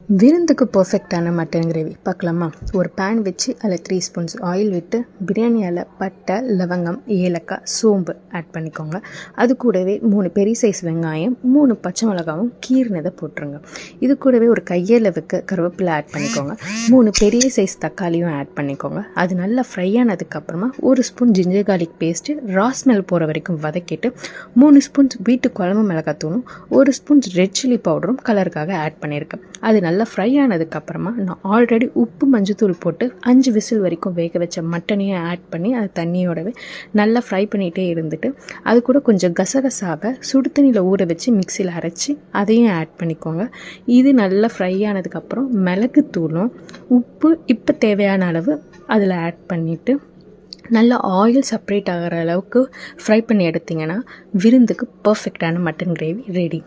விருந்துக்கு பர்ஃபெக்டான mutton gravy பார்க்கலாமா? ஒரு பேன் வச்சு அதில் 3 ஸ்பூன்ஸ் ஆயில் விட்டு பிரியாணி இலை, பட்டை, லவங்கம், ஏலக்காய், சோம்பு ஆட் பண்ணிக்கோங்க. அது கூடவே 3 பெரிய சைஸ் வெங்காயம், 3 பச்சை மிளகாவும் கீர்னதை போட்டுருங்க. இது கூடவே ஒரு கையளவுக்கு கருவேப்பிலை ஆட் பண்ணிக்கோங்க. 3 பெரிய சைஸ் தக்காளியும் ஆட் பண்ணிக்கோங்க. அது நல்லா ஃப்ரை ஆனதுக்கப்புறமா 1 spoon ginger garlic paste raw smell போகிற வரைக்கும் வதக்கிட்டு 3 ஸ்பூன்ஸ் வீட்டு குழம்பு மிளகாத்தூளும் 1 ஸ்பூன்ஸ் ரெட் சில்லி பவுடரும் கலருக்காக ஆட் பண்ணியிருக்கேன். அது நல்லா ஃப்ரை ஆனதுக்கப்புறமா நான் ஆல்ரெடி உப்பு மஞ்சத்தூள் போட்டு 5 விசில் வரைக்கும் வேக வச்ச மட்டனையும் ஆட் பண்ணி அது தண்ணியோடவே நல்லா ஃப்ரை பண்ணிகிட்டே இருந்துட்டு அது கூட கொஞ்சம் கசகசாவை சுடு தண்ணியில் ஊற வச்சு மிக்சியில் அரைச்சி அதையும் ஆட் பண்ணிக்கோங்க. இது நல்லா ஃப்ரை ஆனதுக்கப்புறம் மிளகுத்தூளும் உப்பு இப்போ தேவையான அளவு அதில் ஆட் பண்ணிவிட்டு நல்லா ஆயில் செப்பரேட் ஆகிற அளவுக்கு ஃப்ரை பண்ணி எடுத்திங்கன்னா விருந்துக்கு பர்ஃபெக்டான மட்டன் கிரேவி ரெடி.